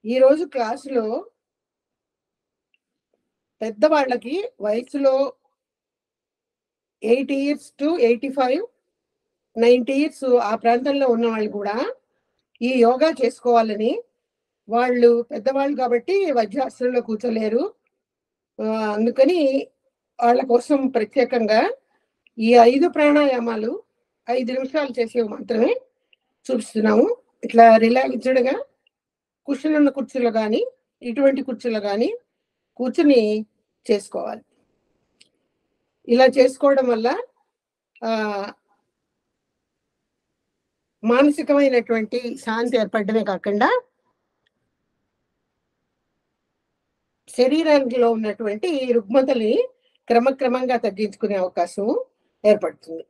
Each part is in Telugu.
ఈరోజు క్లాసులో పెద్దవాళ్ళకి వయసులో 80 years to 85, 90 years ఆ ప్రాంతంలో ఉన్న వాళ్ళు కూడా ఈ యోగా చేసుకోవాలని, వాళ్ళు పెద్దవాళ్ళు కాబట్టి వజ్రాసనంలో కూర్చోలేరు, అందుకని వాళ్ళ కోసం ప్రత్యేకంగా ఈ 5 ప్రాణాయామాలు 5 నిమిషాలు చేసేవి మాత్రమే చూపిస్తున్నాము. ఇట్లా రిలాక్స్డ్గా కుర్చీలున్న కుర్చీలో కానీ ఇటువంటి కుర్చీలో కానీ కూర్చుని చేసుకోవాలి. ఇలా చేసుకోవడం వల్ల మానసికమైనటువంటి శాంతి ఏర్పడమే కాకుండా శరీరంలో ఉన్నటువంటి రుగ్మతల్ని క్రమక్రమంగా తగ్గించుకునే అవకాశం ఏర్పడుతుంది.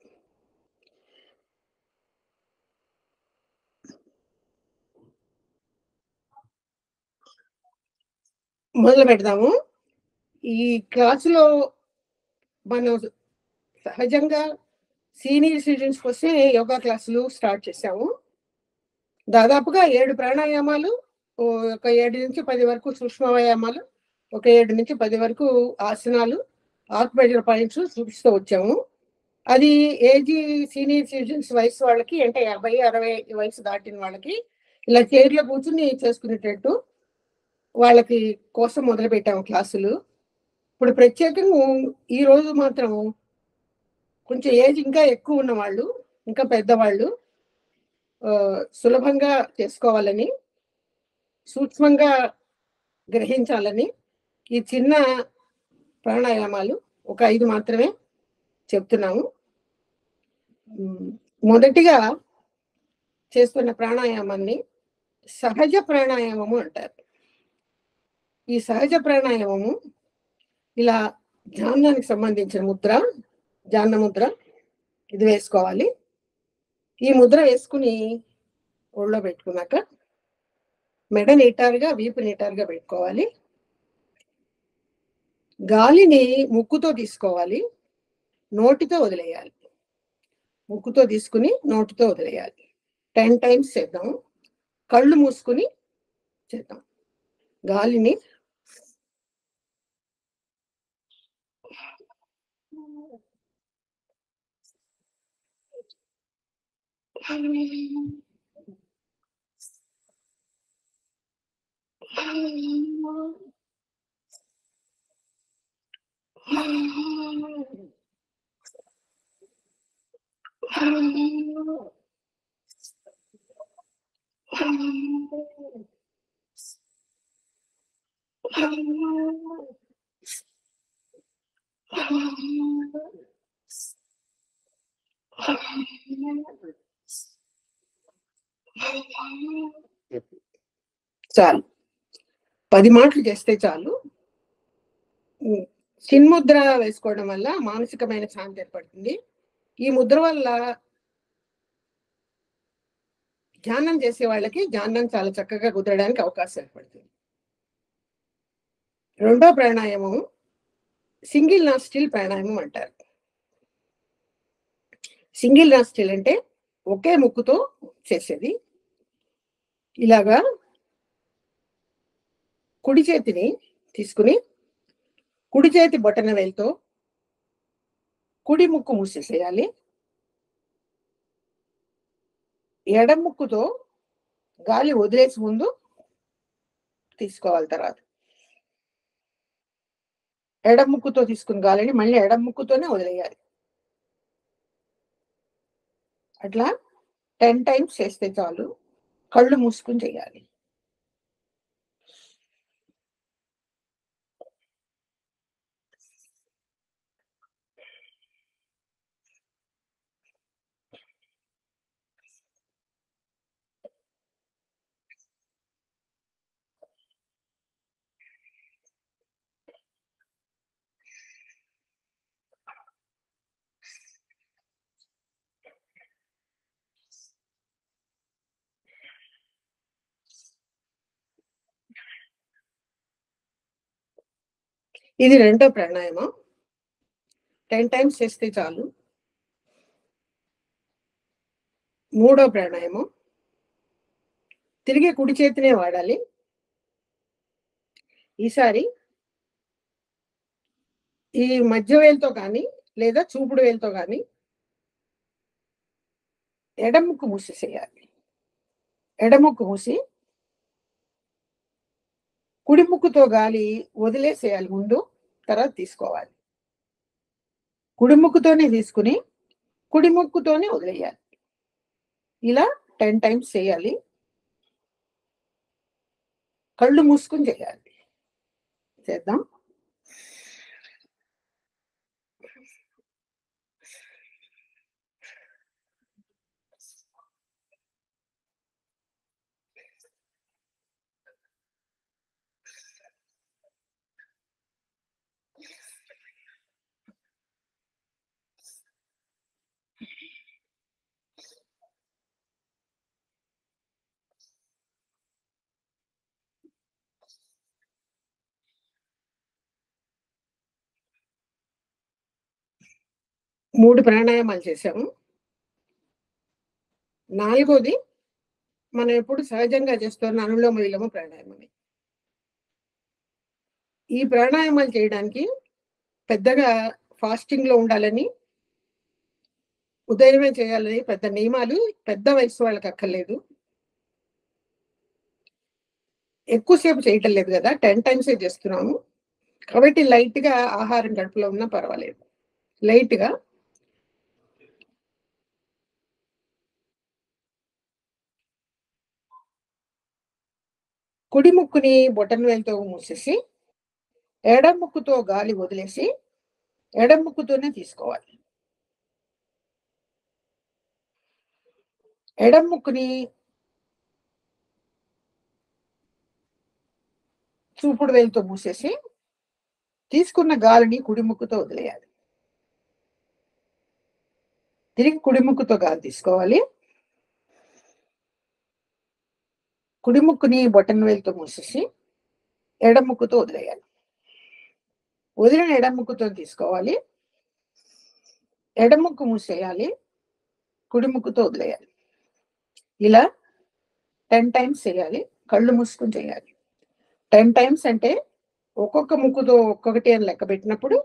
మొదలు పెడదాము. ఈ క్లాసులో మనం సహజంగా సీనియర్ సిటిజన్స్ వస్తే యోగా క్లాసులు స్టార్ట్ చేశాము. దాదాపుగా 7 ప్రాణాయామాలు, ఒక 7 నుంచి 10 వరకు సూక్ష్మ వ్యాయామాలు, ఒక 7 నుంచి 10 వరకు ఆసనాలు, ఆక్యుప్రెషర్ పాయింట్స్ చూపిస్తూ వచ్చాము. అది ఏజీ సీనియర్ సిటిజన్స్ వయసు వాళ్ళకి, అంటే 50-60 వయసు దాటిన వాళ్ళకి ఇలా చైర్లో కూర్చుని చేసుకునేటట్టు వాళ్ళకి కోసం మొదలు పెట్టాము క్లాసులు. ఇప్పుడు ప్రత్యేకంగా ఈ రోజు మాత్రం కొంచెం ఏజ్ ఇంకా ఎక్కువ ఉన్న వాళ్ళు, ఇంకా పెద్దవాళ్ళు సులభంగా చేసుకోవాలని, సూక్ష్మంగా గ్రహించాలని ఈ చిన్న ప్రాణాయామాలు ఒక 5 మాత్రమే చెప్తున్నాము. మొదటిగా చేస్తున్న ప్రాణాయామాన్ని సహజ ప్రాణాయామము అంటారు. ఈ సహజ ప్రాణాయామము ఇలా ధ్యానానికి సంబంధించిన ముద్ర, ధ్యాన ముద్ర ఇది వేసుకోవాలి. ఈ ముద్ర వేసుకుని ఒళ్ళో పెట్టుకున్నాక మెడ నిటారుగా, వీపు నిటారుగా పెట్టుకోవాలి. గాలిని ముక్కుతో తీసుకోవాలి, నోటితో వదిలేయాలి. ముక్కుతో తీసుకుని నోటితో వదిలేయాలి. 10 times చేద్దాం. కళ్ళు మూసుకుని చేద్దాం. గాలిని చాలు, 10 మాటలు చేస్తే చాలు. చిన్ముద్ర వేసుకోవడం వల్ల మానసికమైన శాంతి ఏర్పడుతుంది. ఈ ముద్ర వల్ల ధ్యానం చేసే వాళ్ళకి ధ్యానం చాలా చక్కగా కుదరడానికి అవకాశం ఏర్పడుతుంది. రెండో ప్రాణాయామం సింగిల్ నాస్టిల్ ప్రాణాయామం అంటారు. సింగిల్ నాస్టిల్ అంటే ఒకే ముక్కుతో చేసేది. ఇలాగా కుడి చేతిని తీసుకుని కుడి చేతి బొటన వేలుతో కుడి ముక్కు మూసేసేయాలి. ఎడం ముక్కుతో గాలి వదిలేసి ముందు తీసుకోవాలి. తర్వాత ఎడం ముక్కుతో తీసుకుని గాలిని మళ్ళీ ఎడం ముక్కుతోనే వదిలేయాలి. అట్లా 10 times చేస్తే చాలు. కళ్ళు మూసుకుని చేయాలి. ఇది రెండో ప్రాణాయామం. 10 times చేస్తే చాలు. మూడో ప్రాణాయామం తిరిగి కుడి చేతినే వాడాలి. ఈసారి ఈ మధ్య వేలుతో కానీ లేదా చూపుడు వేలుతో కానీ ఎడముక్కు మూసేసేయాలి. ఎడముక్కు మూసి కుడి ముక్కుతో గాలి వదిలేసేయాలి ముందు, తర్వాత తీసుకోవాలి. కుడి ముక్కుతోనే తీసుకుని కుడి ముక్కుతోనే వదిలేయాలి. ఇలా 10 టైమ్స్ చేయాలి. కళ్ళు మూసుకుని చేయాలి. చేద్దాం. మూడు ప్రాణాయామాలు చేశాము. నాలుగోది మనం ఎప్పుడు సహజంగా చేస్తున్న అనులోమ విలోమ ప్రాణాయామమే. ఈ ప్రాణాయామాలు చేయడానికి పెద్దగా ఫాస్టింగ్ లో ఉండాలని, ఉదయమే చేయాలని పెద్ద నియమాలు పెద్ద వయసు వాళ్ళకి అక్కర్లేదు. ఎక్కువసేపు చేయటం లేదు కదా, 10 టైమ్సే చేస్తున్నాము కాబట్టి లైట్ గా ఆహారం కడుపులో ఉన్నా పర్వాలేదు. లైట్ గా కుడి ముక్కుని బొటన్ వేలుతో మూసేసి ఎడం ముక్కుతో గాలి వదిలేసి ఎడం ముక్కుతోనే తీసుకోవాలి. ఎడం ముక్కుని చూపుడు వేలుతో మూసేసి తీసుకున్న గాలిని కుడి ముక్కుతో వదిలేయాలి. తిరిగి కుడి ముక్కుతో గాలి తీసుకోవాలి. కుడి ముక్కుని బొటన్ వేలుతో మూసేసి ఎడం ముక్కుతో వదిలేయాలి. వదిలిన ఎడం ముక్కుతో తీసుకోవాలి. ఎడం ముక్కు మూసేయాలి. కుడి ముక్కుతో వదిలేయాలి. ఇలా 10 టైమ్స్ చేయాలి. కళ్ళు మూసుకుని చేయాలి. 10 టైమ్స్ అంటే ఒక్కొక్క ముక్కుతో ఒక్కొక్కటి అని లెక్క పెట్టినప్పుడు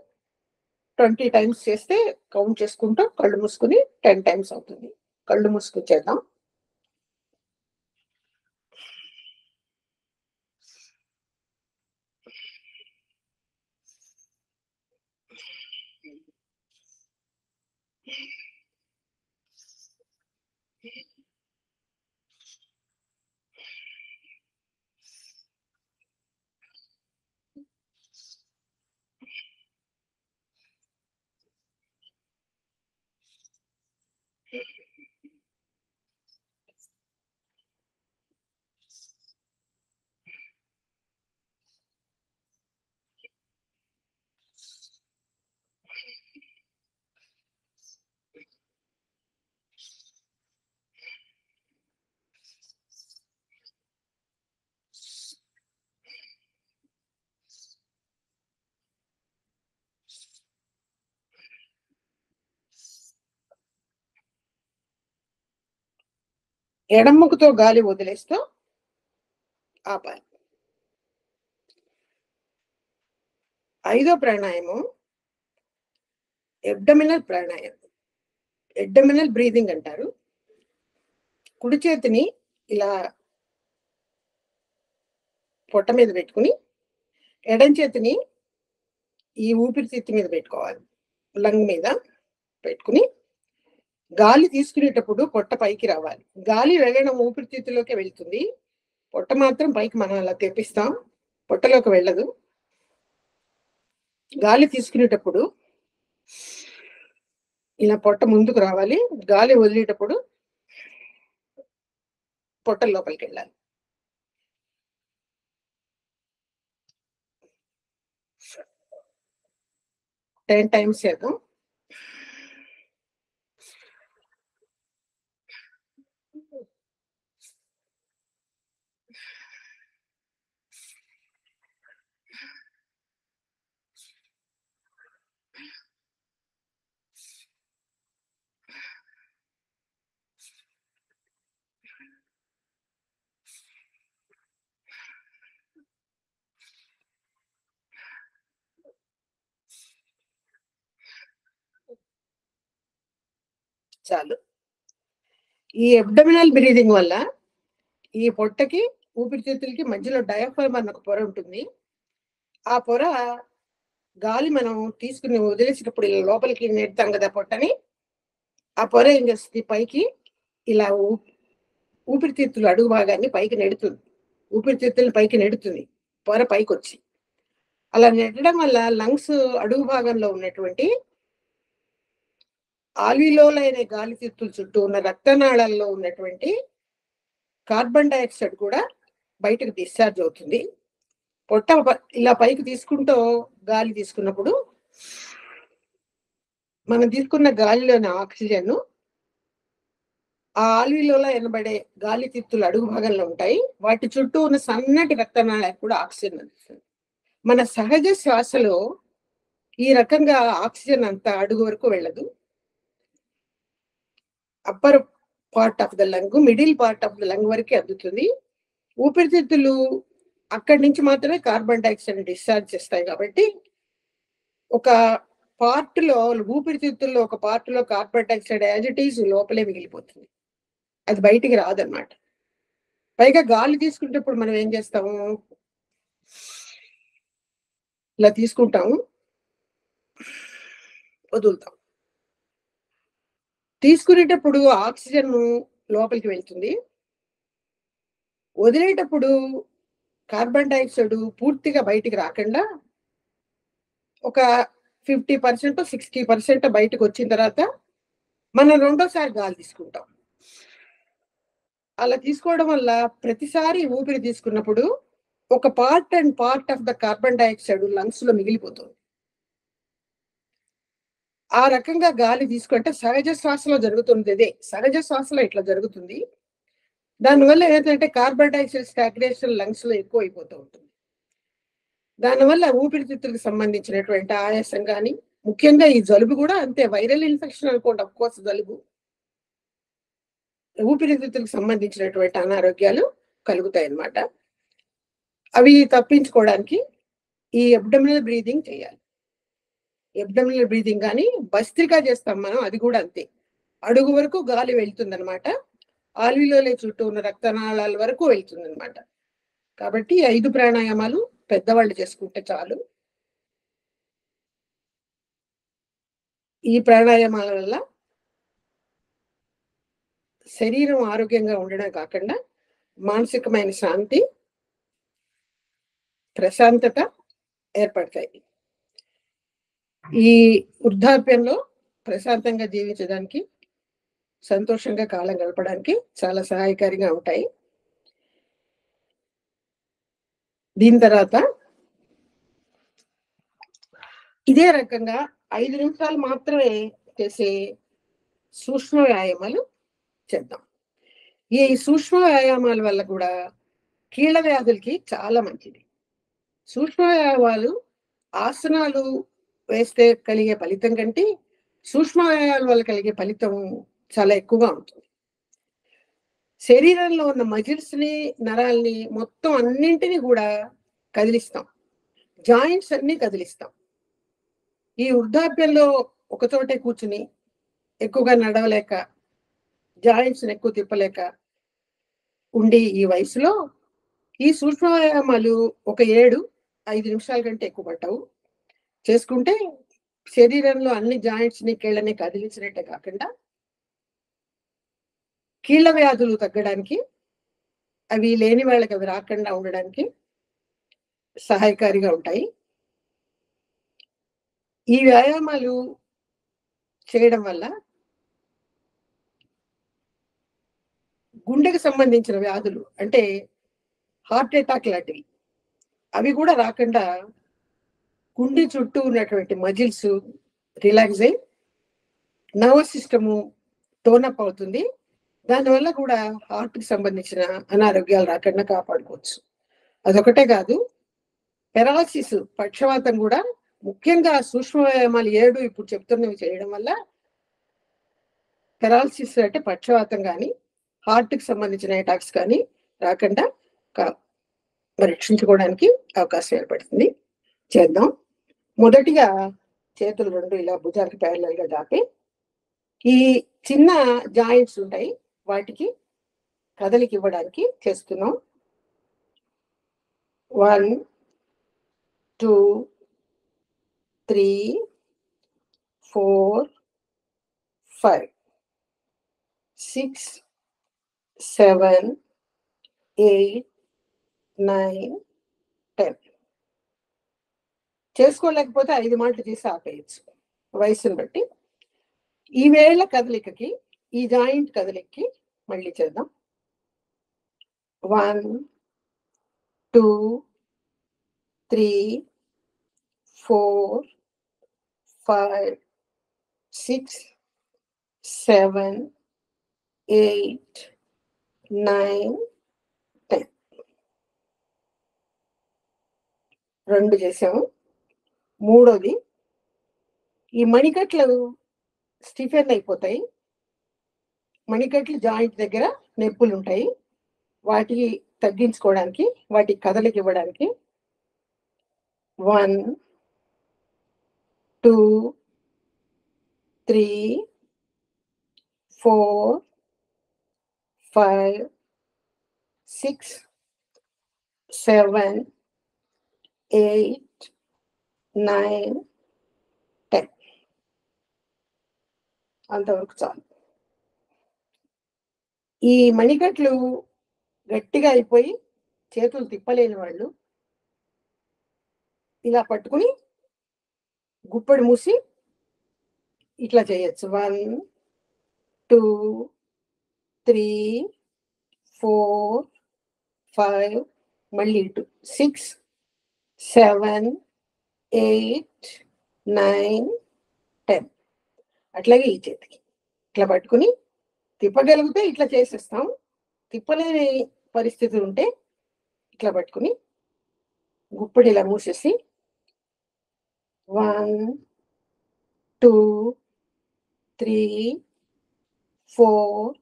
20 టైమ్స్ చేస్తే కౌంట్ చేసుకుంటూ కళ్ళు మూసుకుని 10 టైమ్స్ అవుతుంది. కళ్ళు మూసుకుని చేద్దాం. ఎడం ముక్కుతో గాలి వదిలేస్తూ ఆపాలి. 5వ ప్రాణాయామం ఎబ్డమినల్ ప్రాణాయామం. ఎబ్డమినల్ బ్రీదింగ్ అంటారు. కుడి చేతిని ఇలా పొట్ట మీద పెట్టుకుని ఎడం చేతిని ఈ ఊపిరితిత్తు మీద పెట్టుకోవాలి. లంగ్ మీద పెట్టుకుని గాలి తీసుకునేటప్పుడు పొట్ట పైకి రావాలి. గాలి వెళ్ళడం ఊపిరితిత్తులోకే వెళ్తుంది. పొట్ట మాత్రం పైకి మనం అలా తెప్పిస్తాం, పొట్టలోకి వెళ్ళదు. గాలి తీసుకునేటప్పుడు ఇలా పొట్ట ముందుకు రావాలి. గాలి వదిలేటప్పుడు పొట్ట లోపలికి వెళ్ళాలి. టెన్ టైమ్స్ చేద్దాం. చాలు. ఈ అబ్డమినల్ బ్రీదింగ్ వల్ల ఈ పొట్టకి ఊపిరితిత్తులకి మధ్యలో డయాఫ్రామ్ అన్న ఒక పొర ఉంటుంది. ఆ పొర గాలి మనం తీసుకుని వదిలేసినప్పుడు ఇలా లోపలికి నెడతాం కదా పొట్టని, ఆ పొర ఏం చేస్తుంది, పైకి ఇలా ఊపిరితిత్తులు అడుగు భాగాన్ని పైకి నెడుతుంది, ఊపిరితిత్తులు పైకి నెడుతుంది పొర పైకి వచ్చి. అలా నెట్టడం వల్ల లంగ్స్ అడుగు భాగంలో ఉన్నటువంటి ఆల్వియోలైన గాలితిత్తుల చుట్టూ ఉన్న రక్తనాళాల్లో ఉన్నటువంటి కార్బన్ డైఆక్సైడ్ కూడా బయటకు డిశ్చార్జ్ అవుతుంది. పొట్ట ఇలా పైకి తీసుకుంటూ గాలి తీసుకున్నప్పుడు మనం తీసుకున్న గాలిలోని ఆక్సిజన్ ఆ ఆల్వియోలో ఎనబడే గాలితిత్తులు అడుగు భాగంలో ఉంటాయి. వాటి చుట్టూ ఉన్న సన్నటి రక్తనాళాలకు కూడా ఆక్సిజన్ అందుతుంది. మన సహజ శ్వాసలో ఈ రకంగా ఆక్సిజన్ అంతా అడుగు వరకు వెళ్ళదు. Upper part of the lung, middle part of the lung వరకే అందుతుంది. ఊపిరితిత్తులు అక్కడి నుంచి మాత్రమే కార్బన్ డైఆక్సైడ్ డిశ్చార్జ్ చేస్తాయి. కాబట్టి ఒక పార్ట్ లో, ఊపిరితిత్తుల్లో ఒక పార్ట్ లో carbon dioxide as it is లోపలే మిగిలిపోతుంది, అది బయటికి రాదన్నమాట. పైగా గాలి తీసుకునేటప్పుడు మనం ఏం చేస్తాము, ఇలా తీసుకుంటాము, వదులుతాం. తీసుకునేటప్పుడు ఆక్సిజన్ లోపలికి వెళ్తుంది, వదిలేటప్పుడు కార్బన్ డైఆక్సైడ్ పూర్తిగా బయటికి రాకుండా ఒక 50% 60% బయటకు వచ్చిన తర్వాత మనం రెండోసారి గాలి తీసుకుంటాం. అలా తీసుకోవడం వల్ల ప్రతిసారి ఊపిరి తీసుకున్నప్పుడు ఒక part of the carbon dioxide lungs లో మిగిలిపోతుంది. ఆ రకంగా గాలి తీసుకుంటే సహజ శ్వాసలో జరుగుతుంది. అదే సహజ శ్వాసలో ఇట్లా జరుగుతుంది. దానివల్ల ఏంటంటే కార్బన్ డైఆక్సైడ్ స్టాగ్నేషన్ లంగ్స్ లో ఎక్కువ అయిపోతూ ఉంటుంది. దానివల్ల ఊపిరితిత్తులకు సంబంధించినటువంటి ఆయాసం కానీ, ముఖ్యంగా ఈ జలుబు కూడా అంతే, వైరల్ ఇన్ఫెక్షన్ అనుకోండి, అఫ్ కోర్స్ జలుబు, ఊపిరితిత్తులకు సంబంధించినటువంటి అనారోగ్యాలు కలుగుతాయి అన్నమాట. అవి తప్పించుకోవడానికి ఈ అబ్డమినల్ బ్రీదింగ్ చేయాలి. అబ్డమినల్ బ్రీదింగ్ కానీ భస్త్రికా చేస్తాం మనం, అది కూడా అంతే, అడుగు వరకు గాలి వెళ్తుంది అనమాట, ఆల్వియోలే చుట్టూ ఉన్న రక్తనాళాల వరకు వెళ్తుంది అనమాట. కాబట్టి 5 ప్రాణాయామాలు పెద్దవాళ్ళు చేసుకుంటే చాలు. ఈ ప్రాణాయామాల వల్ల శరీరం ఆరోగ్యంగా ఉండడం కాకుండా మానసికమైన శాంతి, ప్రశాంతత ఏర్పడతాయి. ఈ వృద్ధాప్యంలో ప్రశాంతంగా జీవించడానికి, సంతోషంగా కాలం గడపడానికి చాలా సహాయకారిగా ఉంటాయి. దీని తర్వాత ఇదే రకంగా 5 నిమిషాలు మాత్రమే చేసే సూక్ష్మ వ్యాయామాలు చేద్దాం. ఈ సూక్ష్మ వ్యాయామాల వల్ల కూడా కీళ్ళ వ్యాధులకి చాలా మంచిది. సూక్ష్మ వ్యాయామాలు ఆసనాలు వేస్తే కలిగే ఫలితం కంటే సూక్ష్మ వ్యాయామాల వల్ల కలిగే ఫలితం చాలా ఎక్కువగా ఉంటుంది. శరీరంలో ఉన్న మజిల్స్ ని, నరాల్ని మొత్తం అన్నింటినీ కూడా కదిలిస్తాం, జాయింట్స్ అన్ని కదిలిస్తాం. ఈ వృద్ధాప్యంలో ఒకచోటే కూర్చుని ఎక్కువగా నడవలేక, జాయింట్స్ ఎక్కువ తిప్పలేక ఉండి ఈ వయసులో ఈ సూక్ష్మ వ్యాయామాలు ఒక 7-5 నిమిషాల కంటే ఎక్కువ పట్టవు చేసుకుంటే శరీరంలో అన్ని జాయింట్స్ ని, కీళ్ళని కదిలించినట్టే కాకుండా కీళ్ళ వ్యాధులు తగ్గడానికి, అవి లేని వాళ్ళకి అవి రాకుండా ఉండడానికి సహాయకారిగా ఉంటాయి. ఈ వ్యాయామాలు చేయడం వల్ల గుండెకి సంబంధించిన వ్యాధులు, అంటే హార్ట్ అటాక్ లాంటివి, అవి కూడా రాకుండా గుండె చుట్టూ ఉన్నటువంటి మజిల్స్ రిలాక్స్ అయ్యి నర్వస్ సిస్టము టోనప్ అవుతుంది. దానివల్ల కూడా హార్ట్కి సంబంధించిన అనారోగ్యాలు రాకుండా కాపాడుకోవచ్చు. అదొకటే కాదు, పెరాలసిస్, పక్షవాతం కూడా ముఖ్యంగా సూక్ష్మ వ్యాయామాలు 7 ఇప్పుడు చెప్తున్నవి చేయడం వల్ల పెరాలసిస్ అంటే పక్షవాతం కానీ, హార్ట్కి సంబంధించిన అటాక్స్ కానీ రాకుండా రక్షించుకోవడానికి అవకాశం ఏర్పడుతుంది. చేద్దాం. మొదటిగా చేతులు 2 ఇలా భుజానికి ప్యారలల్ గా దాపి ఈ చిన్న జాయింట్స్ ఉంటాయి, వాటికి కదలిక ఇవ్వడానికి చేస్తున్నాం. 1 2 3 4 5 6 7 8 9 10. చేసుకోలేకపోతే 5 మాటలు చేసి ఆపేయచ్చు వయసును బట్టి. ఈ వేళ కదలికకి, ఈ జాయింట్ కదలికకి మళ్ళీ చేద్దాం. 1 2 3 4 5 6 7 8 9 10. 2 చేసాము. మూడోది, ఈ మణికట్లు స్టిఫెన్ అయిపోతాయి. మణికట్లు జాయింట్ దగ్గర నొప్పులు ఉంటాయి, వాటికి తగ్గించుకోవడానికి, వాటికి కదలిక ఇవ్వడానికి 1 2 3 4 5 6 7 8 9 10. అంతవరకు చాలు. ఈ మణికట్లు గట్టిగా అయిపోయి చేతులు తిప్పలేని వాళ్ళు ఇలా పట్టుకుని గుప్పడి మూసి ఇట్లా చేయొచ్చు. 1 2 3 4 5 మళ్ళీ ఇటు 6 7 8 9 10. అట్లాగే ఈ చేతికి ఇట్లా పట్టుకుని తిప్పగలిగితే ఇట్లా చేసేస్తాం. తిప్పలేని పరిస్థితులు ఉంటే ఇట్లా పట్టుకుని గుప్పడి ఇలా మూసేసి 1 2 3 4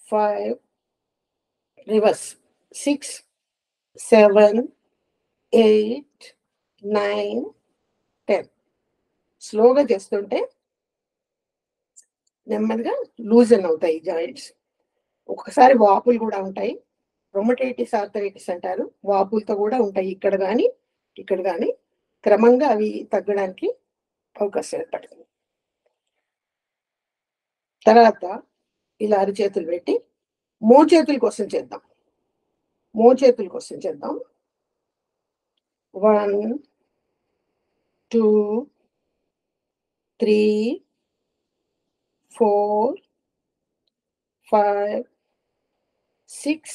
5 రివర్స్ 6 7 8 9 10. స్లోగా చేస్తుంటే నెమ్మదిగా లూజన్ అవుతాయి జాయింట్స్. ఒక్కసారి వాపులు కూడా ఉంటాయి. రొమటైటిస్ ఆర్థరైటిస్ అంటారు. వాపులతో కూడా ఉంటాయి ఇక్కడ కానీ ఇక్కడ కానీ. క్రమంగా అవి తగ్గడానికి అవకాశం ఏర్పడుతుంది. తర్వాత ఇలా అరిచేతులు పెట్టి మోచేతుల కోసం చేద్దాం. 1 2 3 4 5 6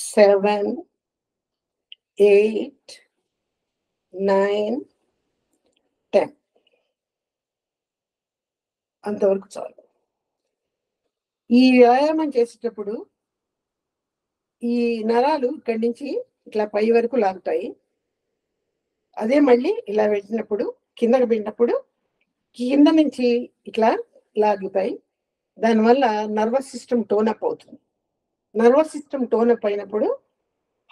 7 8 9 10. అంతవరకు చాలు. ఈ వ్యాయామం చేసేటప్పుడు ఈ నరాలు ఇక్కడి నుంచి ఇట్లా పై వరకు లాగుతాయి. అదే మళ్ళీ ఇలా వెళ్ళినప్పుడు, కిందకి వెళ్ళినప్పుడు కింద నుంచి ఇట్లా లాగుతాయి. దానివల్ల నర్వస్ సిస్టమ్ టోనప్ అవుతుంది. నర్వస్ సిస్టమ్ టోనప్ అయినప్పుడు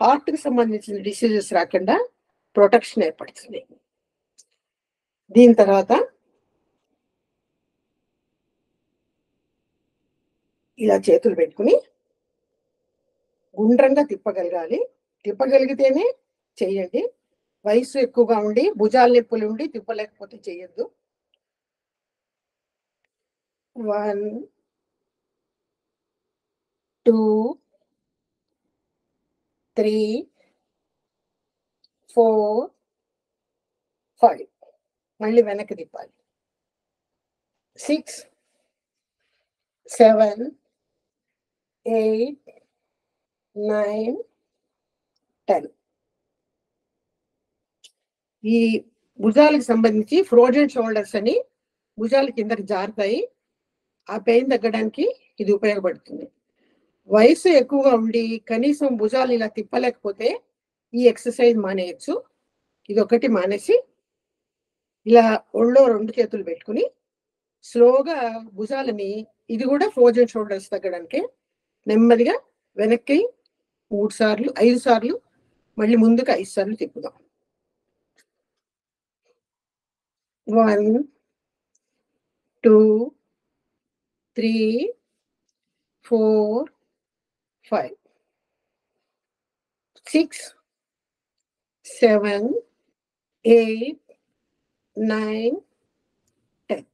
హార్ట్కి సంబంధించిన డిసీజెస్ రాకుండా ప్రొటెక్షన్ ఏర్పడుతుంది. దీని తర్వాత ఇలా చేతులు పెట్టుకుని గుండ్రంగా తిప్పగలగాలి. తిప్పగలిగితేనే చెయ్యండి. వయసు ఎక్కువగా ఉండి భుజాల నొప్పులు ఉండి తిప్పలేకపోతే చెయ్యొద్దు. 1 2 3 4 5 మళ్ళీ వెనక్కి తిప్పాలి. 6 7 8 9 10. ఈ భుజాలకు సంబంధించి ఫ్రోజన్ షోల్డర్స్ అని భుజాల కిందకి జారుతాయి. ఆ పెయిన్ తగ్గడానికి ఇది ఉపయోగపడుతుంది. వయసు ఎక్కువగా ఉండి కనీసం భుజాలు ఇలా తిప్పలేకపోతే ఈ ఎక్సర్సైజ్ మానేయచ్చు. ఇది ఒకటి మానేసి ఇలా ఒళ్ళో 2 చేతులు పెట్టుకుని స్లోగా భుజాలని, ఇది కూడా ఫ్రోజన్ షోల్డర్స్ తగ్గడానికి, నెమ్మదిగా వెనక్కి 3 సార్లు 5 సార్లు మళ్ళీ ముందుకు 5 సార్లు తిప్పుదాం. 1 2 3, 4, 5, 6, 7, 8, 9, 10.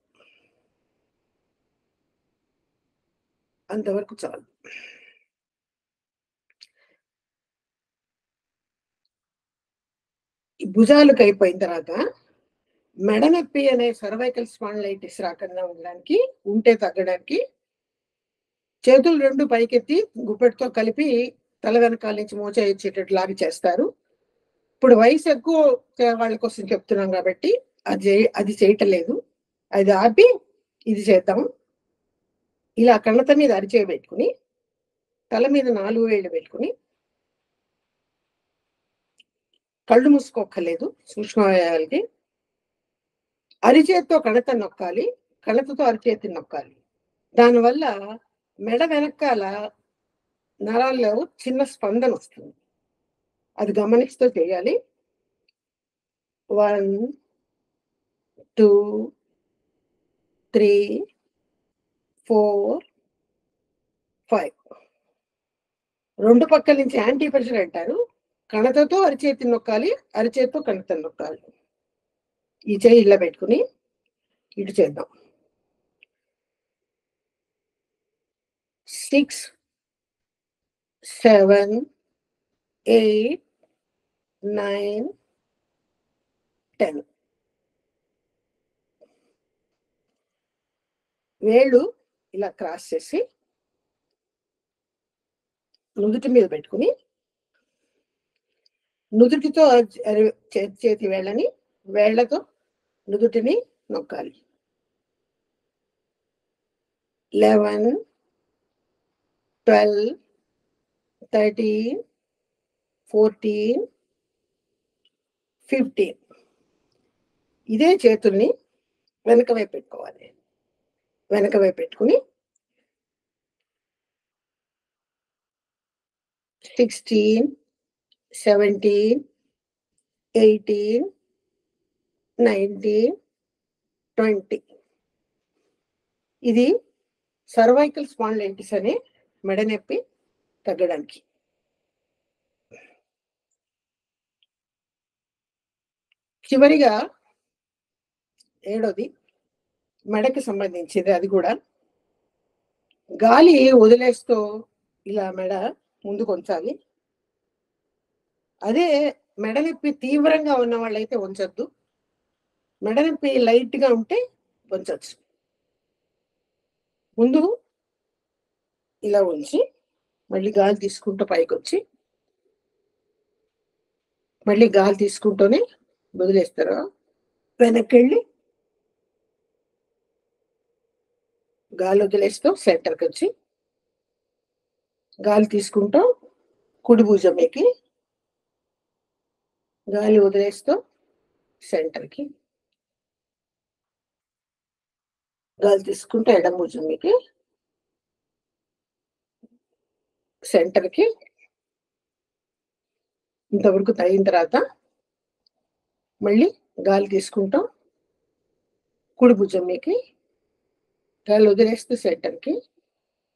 అంతవరకు చాలు. ఈ భుజాలకు అయిపోయిన తర్వాత మెడ నొప్పి అనే సర్వైకల్ స్పాండిలైటిస్ రాకుండా ఉండడానికి, ఉంటే తగ్గడానికి చేతులు 2 పైకెత్తి గుప్పెటితో కలిపి తల వెనకాల నుంచి మోచేయొచ్చేటట్టు లాగి చేస్తారు. ఇప్పుడు వయసు ఎక్కువ వాళ్ళ కోసం చెప్తున్నాం కాబట్టి అది చేయటం లేదు. అది ఆపి ఇది చేద్దాం. ఇలా కళ్ళత మీద అరిచేయి పెట్టుకుని, తల మీద 4 వేళ్ళు పెట్టుకుని, కళ్ళు మూసుకోక్కర్లేదు సూక్ష్మవాయాలకి. అరిచేతితో కణత నొక్కాలి, కణతతో అరిచేతిని నొక్కాలి. దానివల్ల మెడ వెనకాల నరాల్లో చిన్న స్పందన వస్తుంది. అది గమనిస్తూ చేయాలి. 1, 2, 3, 4, 5. 2 పక్కల నుంచి యాంటీ ప్రెషర్ అంటారు. కణతతో అరిచేతిని నొక్కాలి, అరిచేతితో కణతను నొక్కాలి. ఈ చేయి ఇలా పెట్టుకుని ఇటు చేద్దాం. 6, 7, 8, 9, 10. వేళ్ళు ఇలా క్రాస్ చేసి నుదుటి మీద పెట్టుకుని, నుదుటితో చేతి వేళ్ళని, వేళ్లతో నుదుటిని నొక్కాలి. 11, 12, 13, 14, 15. ఇదే చేతుల్ని వెనక వైపు పెట్టుకోవాలి. వెనక వైపు పెట్టుకుని 16, 17, 18, 19, 20. ఇది సర్వైకల్ స్పాండిలైటిస్ అనే మెడ నొప్పి తగ్గడానికి. చివరిగా 7వది మెడకి సంబంధించింది. అది కూడా గాలి వదిలేస్తూ ఇలా మెడ ముందుకు ఉంచాలి. అదే మెడ నొప్పి తీవ్రంగా ఉన్న వాళ్ళైతే ఉంచొద్దు. మెడ నొప్పి లైట్ గా ఉంటే ఉంచొచ్చు. ముందు ఇలా ఉంచి మళ్ళీ గాలి తీసుకుంటూ పైకి వచ్చి మళ్ళీ గాలి తీసుకుంటూనే వదిలేస్తారు. వెనక్కి వెళ్ళి గాలి వదిలేస్తూ సెంటర్కి వచ్చి గాలి తీసుకుంటూ కుడి భుజం ఎక్కి గాలి వదిలేస్తూ సెంటర్కి, గాలి తీసుకుంటూ ఎడమ భుజం ఎక్కి సెంటర్కి. ఇంతవరకు తగిన తర్వాత మళ్ళీ గాలి తీసుకుంటాం, కుడి భుజం ఎక్కి గాలి వదిలేస్తూ సెంటర్కి,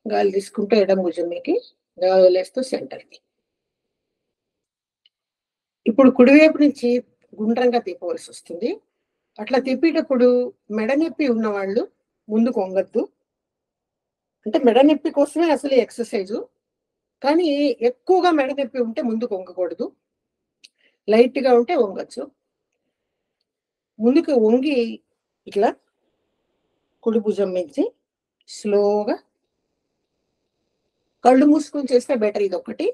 గాలి తీసుకుంటూ ఎడమ భుజం ఎక్కి గాలి వదిలేస్తూ సెంటర్కి. ఇప్పుడు కుడివైపు నుంచి గుండ్రంగా తిప్పవలసి వస్తుంది. అట్లా తిప్పేటప్పుడు మెడ నొప్పి ఉన్నవాళ్ళు ముందుకు వంగద్దు. అంటే మెడ నొప్పి కోసమే అసలు ఎక్సర్సైజు. కానీ ఎక్కువగా మెడ నొప్పి ఉంటే ముందుకు వంగకూడదు. లైట్గా ఉంటే వంగచ్చు. ముందుకు వంగి ఇట్లా కుడి భుజం నుంచి స్లోగా కళ్ళు మూసుకొని చేస్తే బెటర్. ఇది ఒకటి.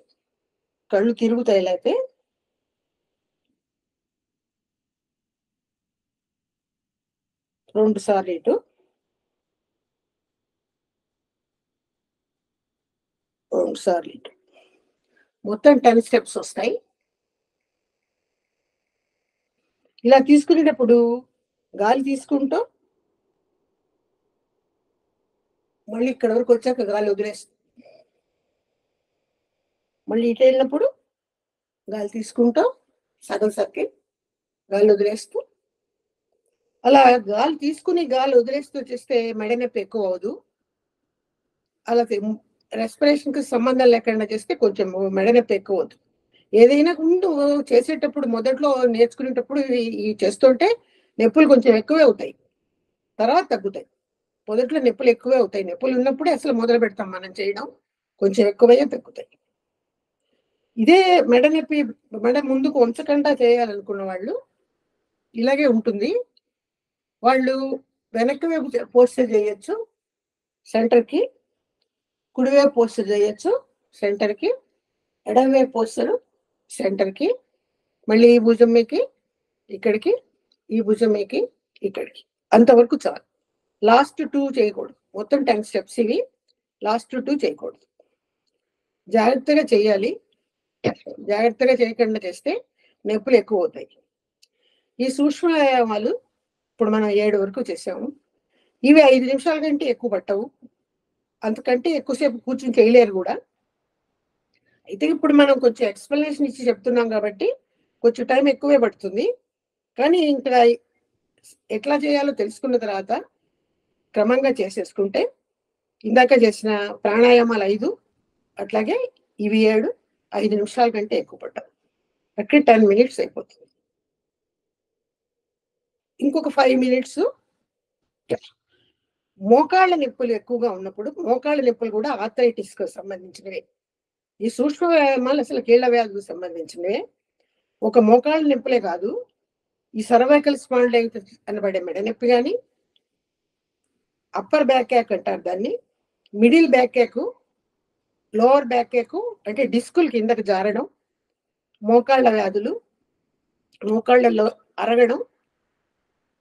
కళ్ళు తిరుగుతాయి లేకపోతే. రెండు సార్లు ఇటు, రెండు సార్లు ఇటు. మొత్తం 10 స్టెప్స్ వస్తాయి. ఇలా తీసుకునేటప్పుడు గాలి తీసుకుంటూ మళ్ళీ ఇక్కడ వరకు వచ్చాక గాలి వదిలేస్తుంది. మళ్ళీ ఇటు వెళ్ళినప్పుడు గాలి తీసుకుంటూ సగం సర్కిల్ గాలి వదిలేస్తూ, అలా గాలి తీసుకుని గాలి వదిలేస్తూ చేస్తే మెడ నొప్పి ఎక్కువ అవదు. అలా రెస్పిరేషన్ కి సంబంధం లేకుండా చేస్తే కొంచెం మెడ నొప్పి ఎక్కువ అవుతుంది. ఏదైనా ముందు చేసేటప్పుడు మొదట్లో నేర్చుకునేటప్పుడు ఈ చేస్తుంటే నొప్పులు కొంచెం ఎక్కువే అవుతాయి, తర్వాత తగ్గుతాయి. మొదట్లో నొప్పులు ఎక్కువే అవుతాయి. నొప్పులు ఉన్నప్పుడే అసలు మొదలు పెడతాం మనం చేయడం, కొంచెం ఎక్కువయ్యే తగ్గుతాయి. ఇదే మెడ నొప్పి, మెడ ముందుకు వంచకుండా చేయాలనుకున్న వాళ్ళు ఇలాగే ఉంటుంది. వాళ్ళు వెనక్కి వైపు పోస్చర్ చేయొచ్చు సెంటర్కి, కుడివైపు పోస్చర్ చేయొచ్చు సెంటర్కి, ఎడమవైపు పోస్చర్ సెంటర్కి, మళ్ళీ ఈ భుజం మీకి ఇక్కడికి, ఈ భుజం మీకి ఇక్కడికి, అంతవరకు చాలు. లాస్ట్ 2 చేయకూడదు. మొత్తం 10 స్టెప్స్ ఇవి, లాస్ట్ 2 చేయకూడదు. జాగ్రత్తగా చేయాలి. జాగ్రత్తగా చేయకుండా చేస్తే నొప్పులు ఎక్కువ అవుతాయి. ఈ సూక్ష్మ వ్యాయామాలు ఇప్పుడు మనం 7 వరకు చేసాము. ఇవి 5 నిమిషాల కంటే ఎక్కువ పట్టవు, అంతకంటే ఎక్కువసేపు కూర్చుని చేయలేరు కూడా. అయితే ఇప్పుడు మనం కొంచెం ఎక్స్ప్లెనేషన్ ఇచ్చి చెప్తున్నాం కాబట్టి కొంచెం టైం ఎక్కువే పడుతుంది. కానీ ఇంకా ఎట్లా చేయాలో తెలుసుకున్న తర్వాత క్రమంగా చేసేసుకుంటే ఇందాక చేసిన ప్రాణాయామాలు 5, అట్లాగే ఇవి 7, 5 నిమిషాల కంటే ఎక్కువ పట్టవు. అక్కడ 10 మినిట్స్ అయిపోతుంది. ఇంకొక 5 మినిట్స్. మోకాళ్ళ నొప్పులు ఎక్కువగా ఉన్నప్పుడు, మోకాళ్ళ నొప్పులు కూడా ఆర్థరైటిస్ కు సంబంధించినవే. ఈ సూక్ష్మ వ్యాయామాలు అసలు కీళ్ళ వ్యాధులకు సంబంధించినవే. ఒక మోకాళ్ళ నొప్పులే కాదు, ఈ సర్వైకల్ స్పాండిలైటిస్ అనబడే మెడ నొప్పి కానీ, అప్పర్ బ్యాక్ యాక్ అంటారు దాన్ని, మిడిల్ బ్యాక్ యాక్, లోవర్ బ్యాక్ యాక్ అంటే డిస్కులు కిందకి జారడం, మోకాళ్ళ వ్యాధులు, మోకాళ్ళలో అరగడం,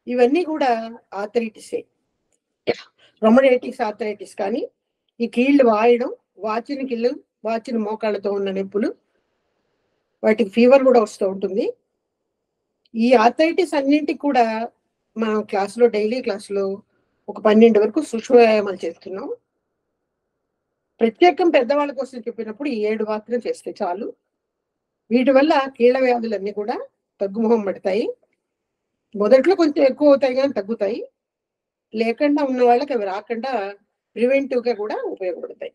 ఇవన్నీ కూడా ఆర్థరైటిసే. రొమటైటిస్ ఆర్థరైటిస్ కానీ, ఈ కీళ్ళు వాయడం, వాచిన మోకాళ్ళతో ఉన్న నొప్పులు, వాటికి ఫీవర్ కూడా వస్తూ ఉంటుంది. ఈ ఆర్థరైటిస్ అన్నింటికి కూడా మనం డైలీ క్లాసులో ఒక 12 వరకు సూక్ష్మ వ్యాయామాలు చేస్తున్నాం. ప్రత్యేకం పెద్దవాళ్ళ కోసం చెప్పినప్పుడు ఈ 7 మాత్రం చేస్తే చాలు. వీటి వల్ల కీళ్ళ వ్యాధులన్నీ కూడా తగ్గుముఖం పడతాయి. మొదట్లో కొంచెం ఎక్కువ అవుతాయి కానీ తగ్గుతాయి. లేకుండా ఉన్న వాళ్ళకి అవి రాకుండా ప్రివెంటివ్గా కూడా ఉపయోగపడతాయి.